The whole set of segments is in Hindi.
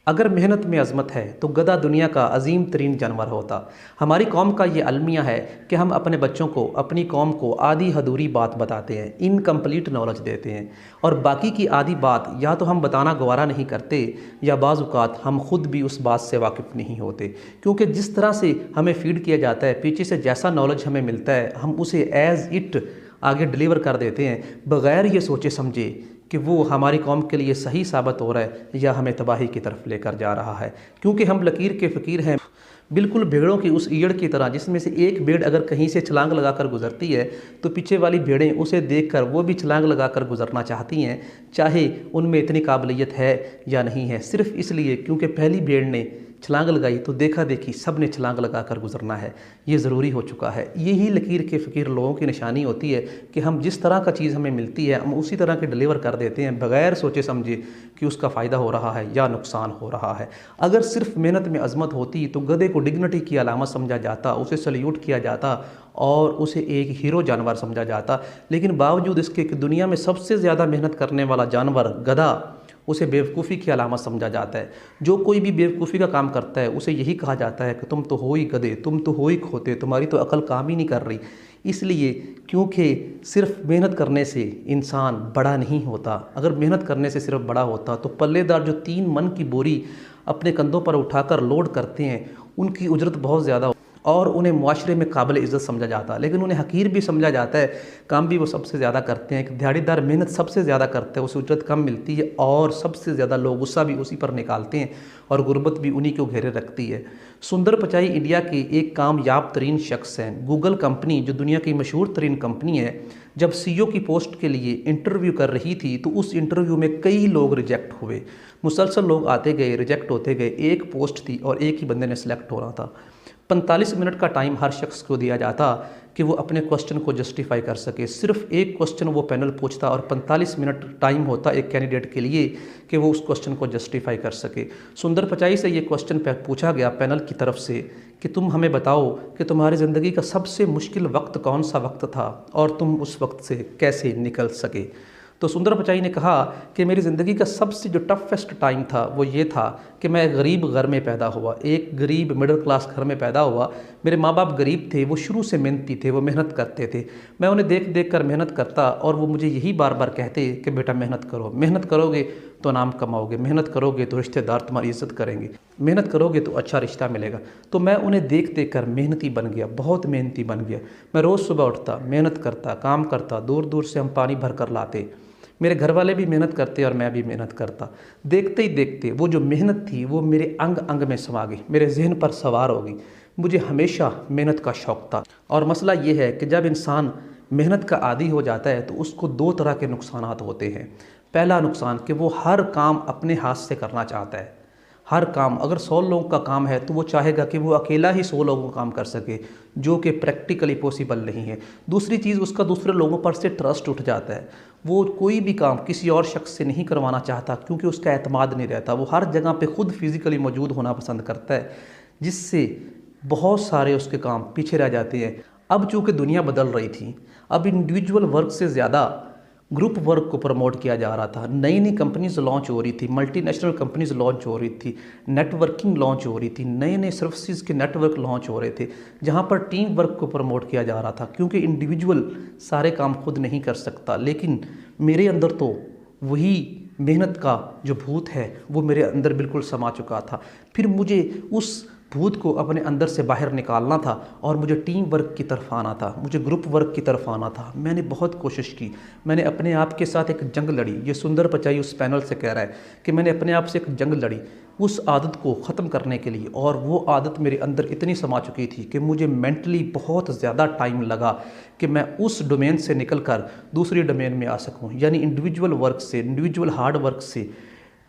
अगर मेहनत में अज़मत है तो गधा दुनिया का अजीम तरीन जानवर होता। हमारी कौम का ये अलमिया है कि हम अपने बच्चों को, अपनी कौम को आधी अधूरी बात बताते हैं, इनकम्प्लीट नॉलेज देते हैं, और बाकी की आधी बात या तो हम बताना गवारा नहीं करते या बाज़ औक़ात हम खुद भी उस बात से वाकिफ़ नहीं होते। क्योंकि जिस तरह से हमें फ़ीड किया जाता है, पीछे से जैसा नॉलेज हमें मिलता है, हम उसे एज़ इट आगे डिलीवर कर देते हैं बग़ैर ये सोचे समझे कि वो हमारी कौम के लिए सही साबित हो रहा है या हमें तबाही की तरफ लेकर जा रहा है। क्योंकि हम लकीर के फ़कीर हैं, बिल्कुल भेड़ों की उस ईड़ की तरह, जिसमें से एक भेड़ अगर कहीं से छलांग लगाकर गुजरती है तो पीछे वाली भेड़ें उसे देखकर वो भी छलांग लगाकर गुजरना चाहती हैं, चाहे उनमें इतनी काबिलियत है या नहीं है, सिर्फ़ इसलिए क्योंकि पहली भेड़ ने छलांग लगाई तो देखा देखी सब ने छलांग लगाकर गुजरना है। ये ज़रूरी हो चुका है। यही लकीर के फ़कीर लोगों की निशानी होती है कि हम जिस तरह का चीज़ हमें मिलती है हम उसी तरह के डिलीवर कर देते हैं बग़ैर सोचे समझे कि उसका फ़ायदा हो रहा है या नुकसान हो रहा है। अगर सिर्फ मेहनत में अज़मत होती तो गधे को डिग्निटी की अलामत समझा जाता, उसे सल्यूट किया जाता और उसे एक हीरो जानवर समझा जाता। लेकिन बावजूद इसके कि दुनिया में सबसे ज़्यादा मेहनत करने वाला जानवर गधा, उसे बेवकूफ़ी की अलामत समझा जाता है। जो कोई भी बेवकूफ़ी का काम करता है उसे यही कहा जाता है कि तुम तो हो ही गधे, तुम तो हो ही खोते, तुम्हारी तो अकल काम ही नहीं कर रही। इसलिए क्योंकि सिर्फ मेहनत करने से इंसान बड़ा नहीं होता। अगर मेहनत करने से सिर्फ बड़ा होता तो पल्लेदार जो 3 मन की बोरी अपने कंधों पर उठाकर लोड करते हैं उनकी उजरत बहुत ज़्यादा और उन्हें मुआशरे में काबिल इज़्ज़त समझा जाता है, लेकिन उन्हें हकीर भी समझा जाता है। काम भी वो सबसे ज़्यादा करते हैं, एक दिहाड़ीदार मेहनत सबसे ज़्यादा करते हैं, उसे उजरत कम मिलती है और सबसे ज़्यादा लोग गुस्सा भी उसी पर निकालते हैं और गुर्बत भी उन्हीं को घेरे रखती है। सुंदर पिचाई इंडिया के एक कामयाब तरीन शख्स हैं। गूगल कंपनी जो दुनिया की मशहूर तरीन कंपनी है, जब सीईओ की पोस्ट के लिए इंटरव्यू कर रही थी तो उस इंटरव्यू में कई लोग रिजेक्ट हुए। मुसलसल लोग आते गए, रिजेक्ट होते गए। एक पोस्ट थी और एक ही बंदे ने सिलेक्ट होना था। 45 मिनट का टाइम हर शख्स को दिया जाता कि वो अपने क्वेश्चन को जस्टिफाई कर सके। सिर्फ एक क्वेश्चन वो पैनल पूछता और 45 मिनट टाइम होता एक कैंडिडेट के लिए कि वो उस क्वेश्चन को जस्टिफाई कर सके। सुंदर पिचाई से ये क्वेश्चन पूछा गया पैनल की तरफ से कि तुम हमें बताओ कि तुम्हारी ज़िंदगी का सबसे मुश्किल वक्त कौन सा वक्त था और तुम उस वक्त से कैसे निकल सके। तो सुंदर पिचाई ने कहा कि मेरी ज़िंदगी का सबसे जो टफेस्ट टाइम था वो ये था कि मैं गरीब घर में पैदा हुआ, एक गरीब मिडिल क्लास घर में पैदा हुआ। मेरे माँ बाप गरीब थे, वो शुरू से मेहनती थे, वो मेहनत करते थे। मैं उन्हें देख देख कर मेहनत करता और वो मुझे यही बार बार कहते कि बेटा मेहनत करो, मेहनत करोगे तो नाम कमाओगे, मेहनत करोगे तो रिश्तेदार तुम्हारी इज़्ज़त करेंगे, मेहनत करोगे तो अच्छा रिश्ता मिलेगा। तो मैं उन्हें देख देख कर मेहनती बन गया, बहुत मेहनती बन गया। मैं रोज़ सुबह उठता, मेहनत करता, काम करता, दूर दूर से हम पानी भर कर लाते। मेरे घर वाले भी मेहनत करते और मैं भी मेहनत करता। देखते ही देखते वो जो मेहनत थी वो मेरे अंग अंग में समा गई, मेरे जहन पर सवार हो गई। मुझे हमेशा मेहनत का शौक़ था। और मसला ये है कि जब इंसान मेहनत का आदी हो जाता है तो उसको 2 तरह के नुकसानात होते हैं। पहला नुकसान कि वो हर काम अपने हाथ से करना चाहता है। हर काम, अगर 100 लोगों का काम है तो वो चाहेगा कि वो अकेला ही 100 लोगों का काम कर सके, जो कि प्रैक्टिकली पॉसिबल नहीं है। दूसरी चीज़, उसका दूसरे लोगों पर से ट्रस्ट उठ जाता है। वो कोई भी काम किसी और शख्स से नहीं करवाना चाहता क्योंकि उसका एतमाद नहीं रहता। वो हर जगह पे खुद फिज़िकली मौजूद होना पसंद करता है, जिससे बहुत सारे उसके काम पीछे रह जाते हैं। अब चूँकि दुनिया बदल रही थी, अब इंडिविजुअल वर्क से ज़्यादा ग्रुप वर्क को प्रमोट किया जा रहा था। नई नई कंपनीज लॉन्च हो रही थी, मल्टीनेशनल कंपनीज लॉन्च हो रही थी, नेटवर्किंग लॉन्च हो रही थी, नए नए सर्विसेज के नेटवर्क लॉन्च हो रहे थे, जहां पर टीम वर्क को प्रमोट किया जा रहा था। क्योंकि इंडिविजुअल सारे काम खुद नहीं कर सकता, लेकिन मेरे अंदर तो वही मेहनत का जो भूत है वो मेरे अंदर बिल्कुल समा चुका था। फिर मुझे उस भूत को अपने अंदर से बाहर निकालना था और मुझे टीम वर्क की तरफ आना था, मुझे ग्रुप वर्क की तरफ आना था। मैंने बहुत कोशिश की, मैंने अपने आप के साथ एक जंग लड़ी। ये सुंदर पिचाई उस पैनल से कह रहा है कि मैंने अपने आप से एक जंग लड़ी उस आदत को ख़त्म करने के लिए, और वो आदत मेरे अंदर इतनी समा चुकी थी कि मुझे मेंटली बहुत ज़्यादा टाइम लगा कि मैं उस डोमेन से निकल कर दूसरी डोमेन में आ सकूँ, यानी इंडिविजुअल वर्क से, इंडिविजुअल हार्ड वर्क से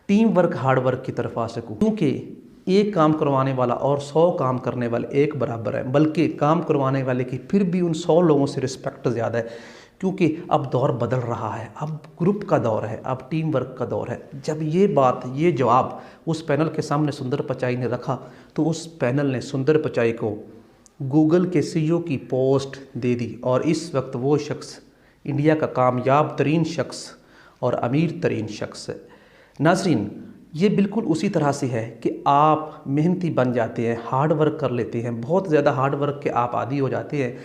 टीम वर्क हार्ड वर्क की तरफ आ सकूँ। क्योंकि एक काम करवाने वाला और 100 काम करने वाले एक बराबर है, बल्कि काम करवाने वाले की फिर भी उन 100 लोगों से रिस्पेक्ट ज़्यादा है। क्योंकि अब दौर बदल रहा है, अब ग्रुप का दौर है, अब टीम वर्क का दौर है। जब ये बात, ये जवाब उस पैनल के सामने सुंदर पिचाई ने रखा तो उस पैनल ने सुंदर पिचाई को गूगल के सीईओ की पोस्ट दे दी और इस वक्त वो शख्स इंडिया का कामयाब तरीन शख्स और अमीर तरीन शख्स है। नाज़रीन, ये बिल्कुल उसी तरह से है कि आप मेहनती बन जाते हैं, हार्ड वर्क कर लेते हैं, बहुत ज़्यादा हार्ड वर्क के आप आदी हो जाते हैं,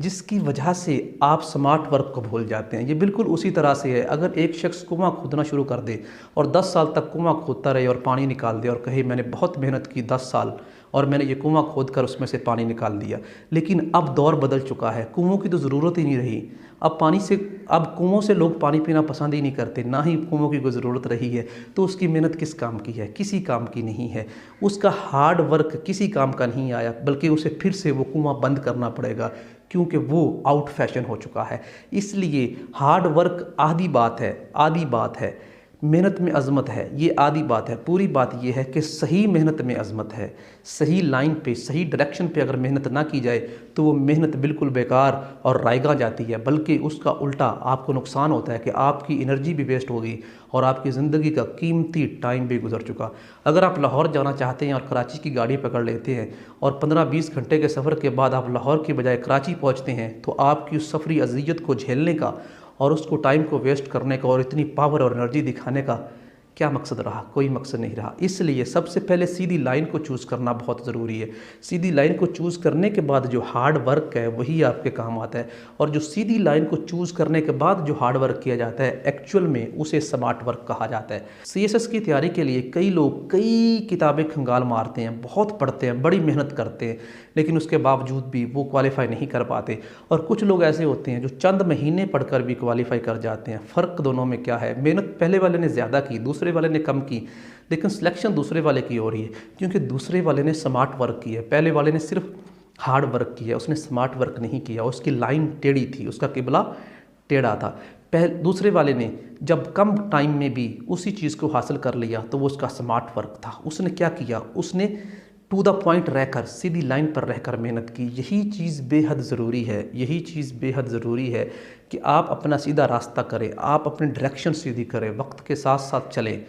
जिसकी वजह से आप स्मार्ट वर्क को भूल जाते हैं। ये बिल्कुल उसी तरह से है, अगर एक शख्स कुआं खोदना शुरू कर दे और 10 साल तक कुआं खोदता रहे और पानी निकाल दे और कहे मैंने बहुत मेहनत की 10 साल और मैंने ये कुआं खोद कर उसमें से पानी निकाल दिया, लेकिन अब दौर बदल चुका है, कुओं की तो ज़रूरत ही नहीं रही। अब कुओं से लोग पानी पीना पसंद ही नहीं करते, ना ही कुओं की कोई ज़रूरत रही है, तो उसकी मेहनत किस काम की है? किसी काम की नहीं है। उसका हार्ड वर्क किसी काम का नहीं आया, बल्कि उसे फिर से वो कुआं बंद करना पड़ेगा, क्योंकि वो आउट फैशन हो चुका है। इसलिए हार्ड वर्क आधी बात है, आधी बात है, मेहनत में अज़मत है, ये आधी बात है। पूरी बात ये है कि सही मेहनत में अज़मत है। सही लाइन पे, सही डायरेक्शन पे अगर मेहनत ना की जाए तो वो मेहनत बिल्कुल बेकार और रायगा जाती है, बल्कि उसका उल्टा आपको नुकसान होता है कि आपकी एनर्जी भी वेस्ट होगी और आपकी ज़िंदगी का कीमती टाइम भी गुजर चुका। अगर आप लाहौर जाना चाहते हैं और कराची की गाड़ी पकड़ लेते हैं और 15-20 घंटे के सफ़र के बाद आप लाहौर के बजाय कराची पहुँचते हैं, तो आपकी उस सफ़री अज़ियत को झेलने का और उसको टाइम को वेस्ट करने का और इतनी पावर और एनर्जी दिखाने का क्या मकसद रहा? कोई मकसद नहीं रहा। इसलिए सबसे पहले सीधी लाइन को चूज़ करना बहुत ज़रूरी है। सीधी लाइन को चूज़ करने के बाद जो हार्ड वर्क है वही आपके काम आता है, और जो सीधी लाइन को चूज़ करने के बाद जो हार्ड वर्क किया जाता है एक्चुअल में उसे स्मार्ट वर्क कहा जाता है। CSS की तैयारी के लिए कई लोग कई किताबें खंगाल मारते हैं, बहुत पढ़ते हैं, बड़ी मेहनत करते हैं, लेकिन उसके बावजूद भी वो क्वालिफाई नहीं कर पाते। और कुछ लोग ऐसे होते हैं जो चंद महीने पढ़कर भी क्वालिफाई कर जाते हैं। फ़र्क दोनों में क्या है? मेहनत पहले वाले ने ज़्यादा की, दूसरे वाले ने कम की, लेकिन सिलेक्शन दूसरे वाले की हो रही है, क्योंकि दूसरे वाले ने स्मार्ट वर्क किया है, पहले वाले ने सिर्फ हार्ड वर्क किया, उसने स्मार्ट वर्क नहीं किया, उसकी लाइन टेढ़ी थी, उसका किबला टेढ़ा था। दूसरे वाले ने जब कम टाइम में भी उसी चीज़ को हासिल कर लिया तो वो उसका स्मार्ट वर्क था। उसने क्या किया? उसने टू द पॉइंट रहकर, सीधी लाइन पर रहकर मेहनत की। यही चीज़ बेहद ज़रूरी है, यही चीज़ बेहद ज़रूरी है कि आप अपना सीधा रास्ता करें, आप अपनी डायरेक्शन सीधी करें, वक्त के साथ साथ चलें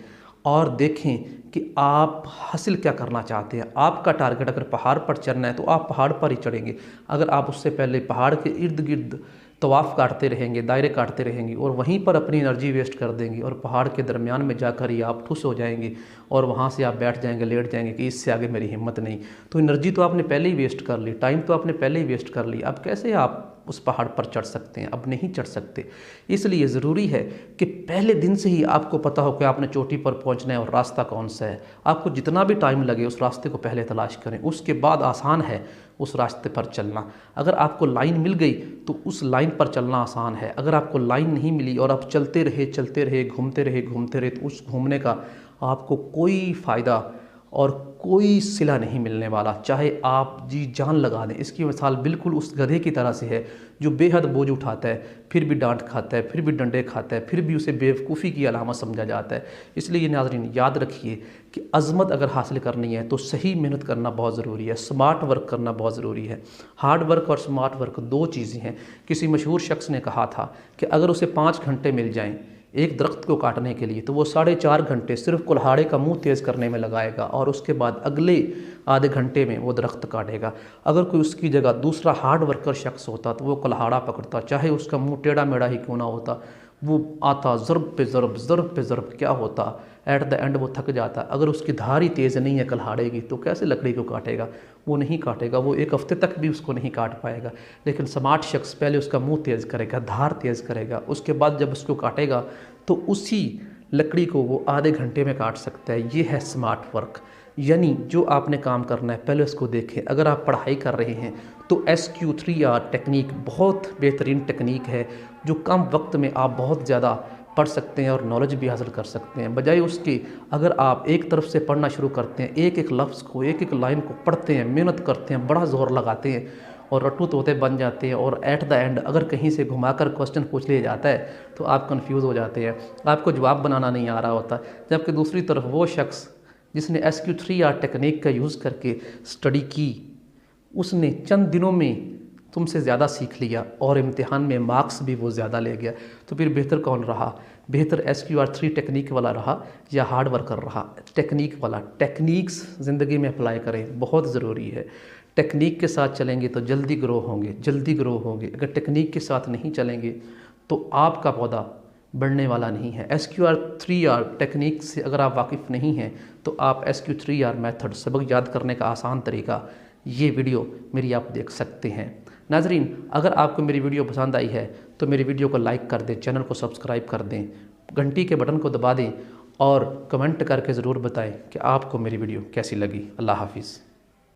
और देखें कि आप हासिल क्या करना चाहते हैं। आपका टारगेट अगर पहाड़ पर चढ़ना है तो आप पहाड़ पर ही चढ़ेंगे। अगर आप उससे पहले पहाड़ के इर्द गिर्द तवाफ़ काटते रहेंगे, दायरे काटते रहेंगे और वहीं पर अपनी एनर्जी वेस्ट कर देंगे और पहाड़ के दरमियान में जाकर ही आप ठुस हो जाएंगे और वहाँ से आप बैठ जाएंगे, लेट जाएंगे कि इससे आगे मेरी हिम्मत नहीं, तो एनर्जी तो आपने पहले ही वेस्ट कर ली, टाइम तो आपने पहले ही वेस्ट कर ली। अब कैसे आप उस पहाड़ पर चढ़ सकते हैं? अब नहीं चढ़ सकते। इसलिए ज़रूरी है कि पहले दिन से ही आपको पता हो कि आपने चोटी पर पहुंचना है और रास्ता कौन सा है। आपको जितना भी टाइम लगे उस रास्ते को पहले तलाश करें, उसके बाद आसान है उस रास्ते पर चलना। अगर आपको लाइन मिल गई तो उस लाइन पर चलना आसान है। अगर आपको लाइन नहीं मिली और आप चलते रहे, घूमते रहे, तो उस घूमने का आपको कोई फ़ायदा और कोई सिला नहीं मिलने वाला, चाहे आप जी जान लगा दें। इसकी मिसाल बिल्कुल उस गधे की तरह से है जो बेहद बोझ उठाता है, फिर भी डांट खाता है, फिर भी डंडे खाता है, फिर भी उसे बेवकूफ़ी की अलामत समझा जाता है। इसलिए नाज़रीन याद रखिए कि अज़मत अगर हासिल करनी है तो सही मेहनत करना बहुत ज़रूरी है, स्मार्ट वर्क करना बहुत ज़रूरी है। हार्ड वर्क और स्मार्ट वर्क दो चीज़ें हैं। किसी मशहूर शख्स ने कहा था कि अगर उसे 5 घंटे मिल जाएँ एक दरख्त को काटने के लिए तो वो 4.5 घंटे सिर्फ कुल्हाड़े का मुंह तेज़ करने में लगाएगा और उसके बाद अगले आधे घंटे में वो दरख्त काटेगा। अगर कोई उसकी जगह दूसरा हार्ड वर्कर शख्स होता तो वो कुल्हाड़ा पकड़ता, चाहे उसका मुंह टेढ़ा मेढ़ा ही क्यों ना होता, वो आता ज़रब पे ज़रब, क्या होता, एट द एंड वो थक जाता। अगर उसकी धार ही तेज़ नहीं है कुल्हाड़े की तो कैसे लकड़ी को काटेगा? वो नहीं काटेगा, वो एक हफ्ते तक भी उसको नहीं काट पाएगा। लेकिन स्मार्ट शख्स पहले उसका मुंह तेज़ करेगा, धार तेज़ करेगा, उसके बाद जब उसको काटेगा तो उसी लकड़ी को वो आधे घंटे में काट सकता है। ये है स्मार्ट वर्क। यानी जो आपने काम करना है पहले उसको देखें। अगर आप पढ़ाई कर रहे हैं तो SQ3R टेक्निक बहुत बेहतरीन टेक्निक है जो कम वक्त में आप बहुत ज़्यादा पढ़ सकते हैं और नॉलेज भी हासिल कर सकते हैं। बजाय उसके अगर आप एक तरफ से पढ़ना शुरू करते हैं, एक एक लफ्ज़ को, एक एक लाइन को पढ़ते हैं, मेहनत करते हैं, बड़ा ज़ोर लगाते हैं और रट्टू तोते बन जाते हैं और एट द एंड अगर कहीं से घुमाकर क्वेश्चन पूछ लिया जाता है तो आप कंफ्यूज हो जाते हैं, आपको जवाब बनाना नहीं आ रहा होता। जबकि दूसरी तरफ वो शख्स जिसने SQ3R टेक्निक का यूज़ करके स्टडी की, उसने चंद दिनों में तुमसे ज़्यादा सीख लिया और इम्तिहान में मार्क्स भी वो ज़्यादा ले गया। तो फिर बेहतर कौन रहा? बेहतर SQR3 टेक्निक वाला रहा या हार्ड वर्कर रहा? टेक्निक वाला। टेक्निक्स ज़िंदगी में अप्लाई करें, बहुत ज़रूरी है। टेक्निक के साथ चलेंगे तो जल्दी ग्रो होंगे। अगर टेक्निक के साथ नहीं चलेंगे तो आपका पौधा बढ़ने वाला नहीं है। SQR 3R टेक्निक से अगर आप वाकिफ़ नहीं हैं तो आप SQ 3R मेथड सबक याद करने का आसान तरीका ये वीडियो मेरी आप देख सकते हैं। नाजरीन, अगर आपको मेरी वीडियो पसंद आई है तो मेरी वीडियो को लाइक कर दें, चैनल को सब्सक्राइब कर दें, घंटी के बटन को दबा दें और कमेंट करके ज़रूर बताएं कि आपको मेरी वीडियो कैसी लगी। अल्लाह हाफिज़।